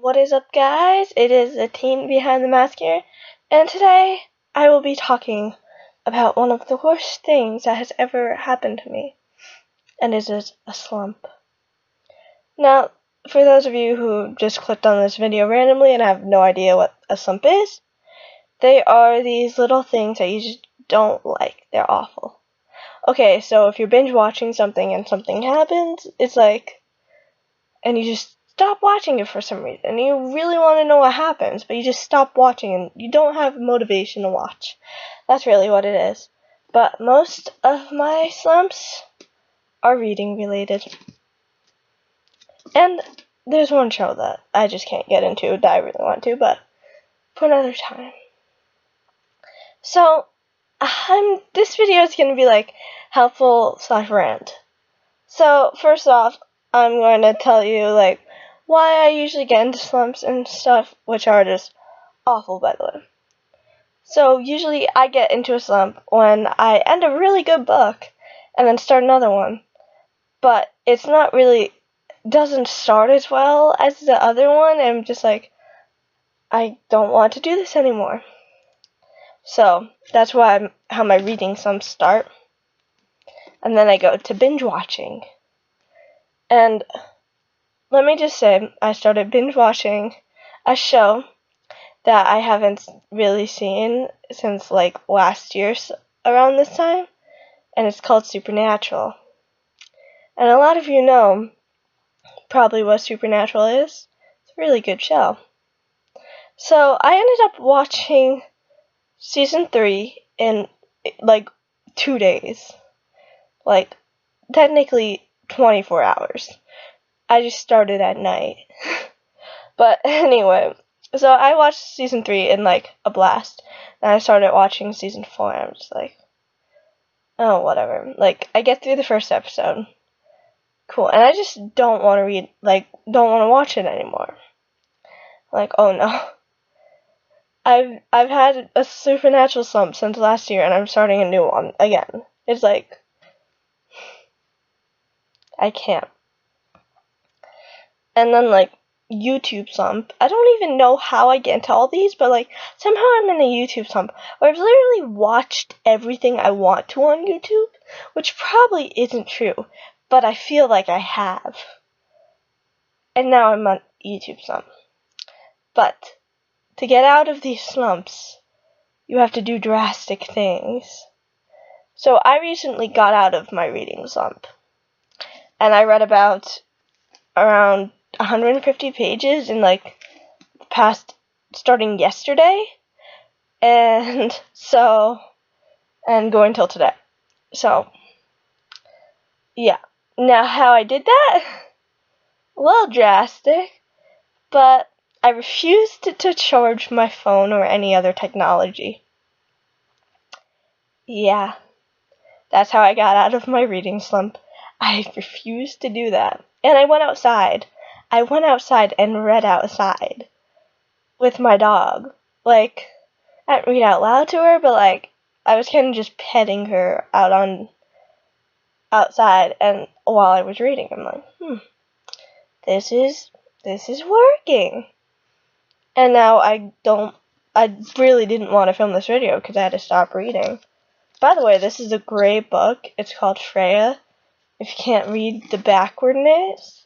What is up, guys? It is the teen behind the mask here, and today I will be talking about one of the worst things that has ever happened to me, and it is a slump. Now, for those of you who just clicked on this video randomly and have no idea what a slump is, they are these little things that you just don't like. They're awful. Okay, so if you're binge watching something and something happens, it's like, and you just stop watching it for some reason. You really want to know what happens, but you just stop watching and you don't have motivation to watch. That's really what it is. But most of my slumps are reading related. And there's one show that I just can't get into that I really want to, but for another time. So, this video is going to be like helpful / rant. So, first off, I'm going to tell you like why I usually get into slumps and stuff, which are just awful, by the way. So usually I get into a slump when I end a really good book and then start another one, but it's not really, doesn't start as well as the other one, and I'm just like, I don't want to do this anymore. So that's how my reading slumps start. And then I go to binge watching. And let me just say, I started binge watching a show that I haven't really seen since like last year around this time, and it's called Supernatural. And a lot of you know probably what Supernatural is. It's a really good show. So I ended up watching season 3 in like 2 days. Like technically 24 hours. I just started at night. But anyway, so I watched season 3 in like a blast. And I started watching season 4 and I'm just like, oh, whatever. Like, I get through the first episode. Cool. And I just don't want to don't want to watch it anymore. Like, oh no. I've had a Supernatural slump since last year and I'm starting a new one again. It's like, I can't. And then like YouTube slump. I don't even know how I get into all these, but like somehow I'm in a YouTube slump where I've literally watched everything I want to on YouTube, which probably isn't true, but I feel like I have. And now I'm on YouTube slump. But to get out of these slumps, you have to do drastic things. So I recently got out of my reading slump. And I read about around 150 pages in like starting yesterday, and going till today. So yeah. Now how I did that? A little drastic, but I refused to charge my phone or any other technology. Yeah. That's how I got out of my reading slump. I refused to do that. And I went outside. I went outside and read outside with my dog. Like, I didn't read out loud to her, but like, I was kind of just petting her outside, and while I was reading, I'm like, this is working. And now I really didn't want to film this video because I had to stop reading. By the way, this is a great book. It's called Freya, if you can't read the backwardness.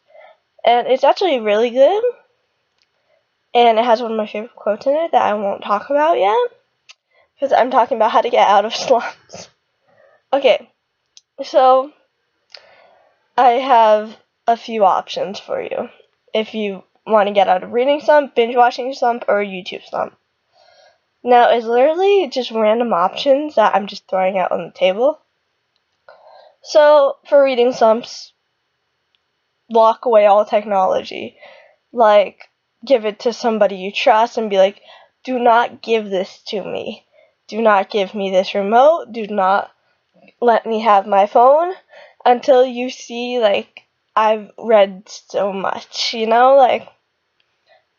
And it's actually really good. And it has one of my favorite quotes in it that I won't talk about yet, because I'm talking about how to get out of slumps. Okay, so I have a few options for you if you want to get out of reading slump, binge watching slump, or YouTube slump. Now, it's literally just random options that I'm just throwing out on the table. So, for reading slumps, lock away all technology. Like, give it to somebody you trust and be like, do not give this to me. Do not give me this remote. Do not let me have my phone until you see, like, I've read so much, like,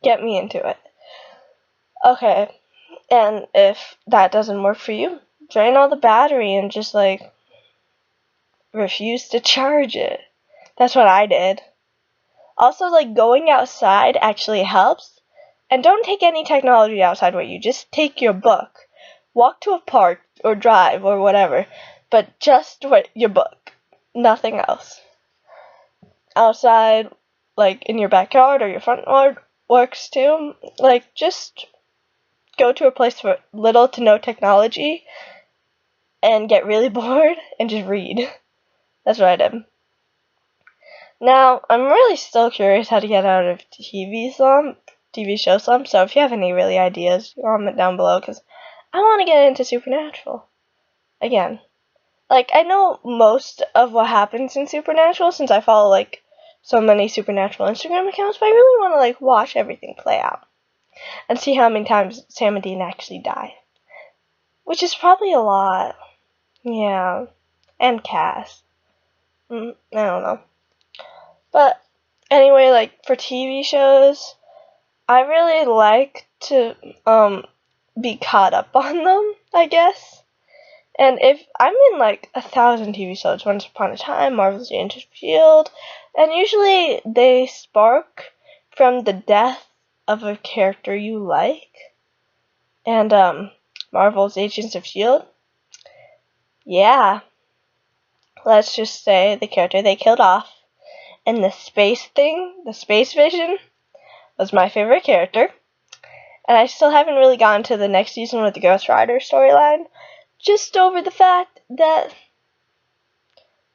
get me into it. Okay, and if that doesn't work for you, drain all the battery and just, like, refuse to charge it. That's what I did. Also, like, going outside actually helps. And don't take any technology outside with you. Just take your book. Walk to a park or drive or whatever. But just with your book. Nothing else. Outside, like, in your backyard or your front yard works too. Like, just go to a place with little to no technology and get really bored and just read. That's what I did. Now, I'm really still curious how to get out of TV show slump, so if you have any really ideas, comment down below, because I want to get into Supernatural. Again. Like, I know most of what happens in Supernatural, since I follow, like, so many Supernatural Instagram accounts, but I really want to, like, watch everything play out. And see how many times Sam and Dean actually die. Which is probably a lot. Yeah. And Cass. I don't know. But anyway, like, for TV shows, I really like to be caught up on them, I guess. And if I'm in like 1,000 TV shows, Once Upon a Time, Marvel's Agents of S.H.I.E.L.D., and usually they spark from the death of a character you like. And Marvel's Agents of S.H.I.E.L.D., yeah, let's just say the character they killed off in the space vision, was my favorite character. And I still haven't really gotten to the next season with the Ghost Rider storyline, just over the fact that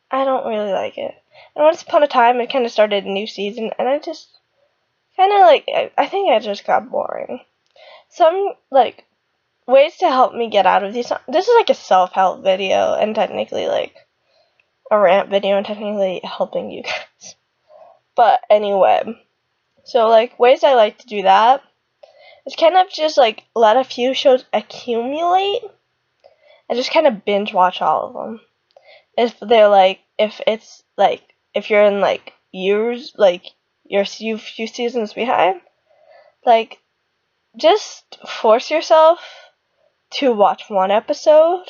I don't really like it. And Once Upon a Time, it kind of started a new season, and I just kind of like, I think I just got boring. Some, like, ways to help me get out of these, this is like a self-help video, and technically, like, a rant video, and technically helping you guys. But anyway, so, like, ways I like to do that is kind of just, like, let a few shows accumulate and just kind of binge watch all of them. If they're, like, if it's, like, if you're in, like, years, like, you're a few seasons behind, like, just force yourself to watch one episode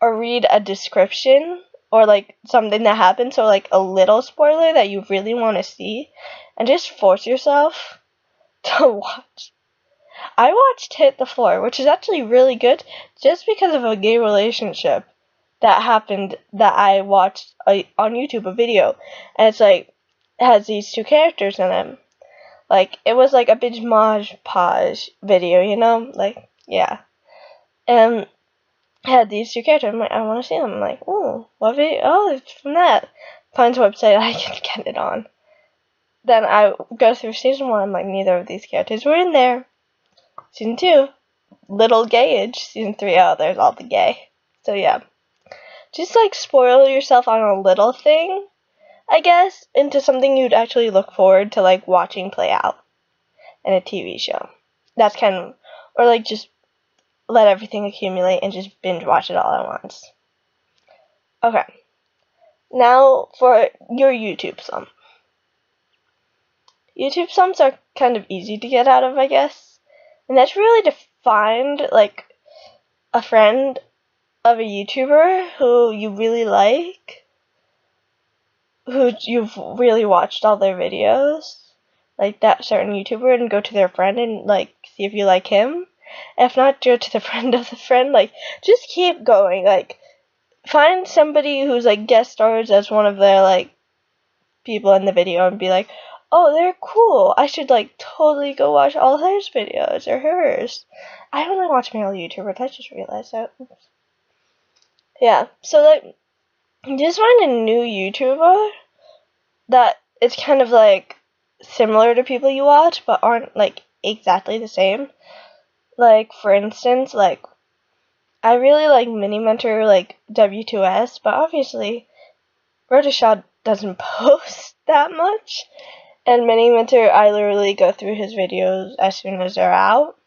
or read a description or, like, something that happens, or, like, a little spoiler that you really want to see, and just force yourself to watch. I watched Hit the Floor, which is actually really good, just because of a gay relationship that happened that I watched on YouTube, a video, and it's, like, it has these two characters in it. Like, it was, like, a binge montage video, you know? Like, yeah. And had these two characters. I'm like, I want to see them. I'm like, ooh, what video? Oh, it's from that. Find a website I can get it on. Then I go through season 1. I'm like, neither of these characters were in there. Season 2, little gayage. Season 3, oh, there's all the gay. So yeah, just like spoil yourself on a little thing, I guess, into something you'd actually look forward to, like, watching play out in a TV show. That's kind of, or like just let everything accumulate and just binge watch it all at once. Okay, now for your YouTube slump. YouTube slumps are kind of easy to get out of, I guess. And that's really to find, like, a friend of a YouTuber who you really like, who you've really watched all their videos, like that certain YouTuber, and go to their friend and, like, see if you like him. If not, go to the friend of the friend. Like, just keep going. Like, find somebody who's, like, guest stars as one of their, like, people in the video and be like, oh, they're cool. I should, like, totally go watch all hers videos or hers. I only watch male YouTubers. I just realized that. Oops. Yeah, so, like, just find a new YouTuber that it's kind of, like, similar to people you watch, but aren't, like, exactly the same. Like, for instance, like, I really like Mini Mentor, like, W2S, but obviously, Rhoda doesn't post that much. And Mini Mentor, I literally go through his videos as soon as they're out.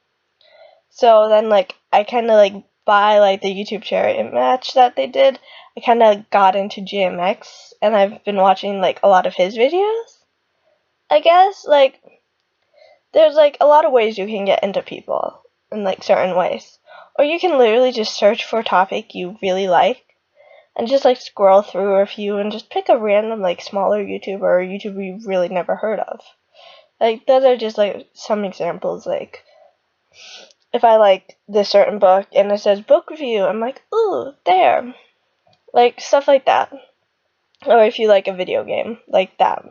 So then, like, I kind of, like, by, like, the YouTube charity match that they did, I kind of got into GMX, and I've been watching, like, a lot of his videos. I guess, like, there's, like, a lot of ways you can get into people in, like, certain ways. Or you can literally just search for a topic you really like, and just like scroll through a few and just pick a random like smaller YouTuber or YouTuber you've really never heard of. Like those are just like some examples. Like if I like this certain book and it says book review, I'm like, ooh, there. Like stuff like that. Or if you like a video game, like that.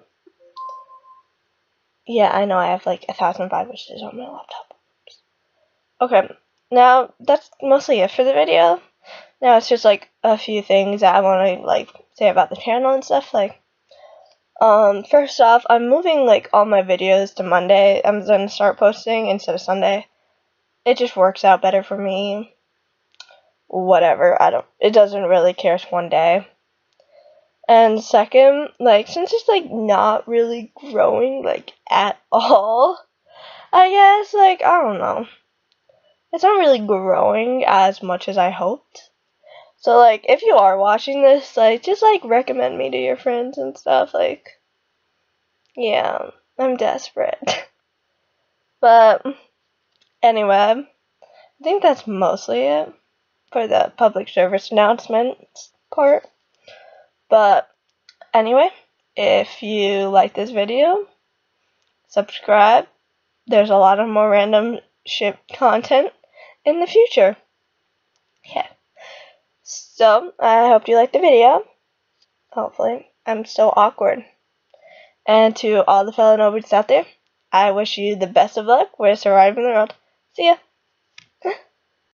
Yeah, I know I have like 1,005 wishes on my laptop. Okay, now that's mostly it for the video. Now it's just like a few things that I want to like say about the channel and stuff. Like, first off, I'm moving like all my videos to Monday. I'm gonna start posting instead of Sunday. It just works out better for me. Whatever, it doesn't really care. It's one day. And second, like, since it's like not really growing like at all, I guess, like, I don't know. It's not really growing as much as I hoped. So, like, if you are watching this, like, just, like, recommend me to your friends and stuff. Like, yeah, I'm desperate. But, anyway, I think that's mostly it for the public service announcements part. But, anyway, if you like this video, subscribe. There's a lot of more random shit content in the future. Yeah. So, I hope you liked the video. Hopefully. I'm so awkward. And to all the fellow nobodies out there, I wish you the best of luck with surviving the world. See ya!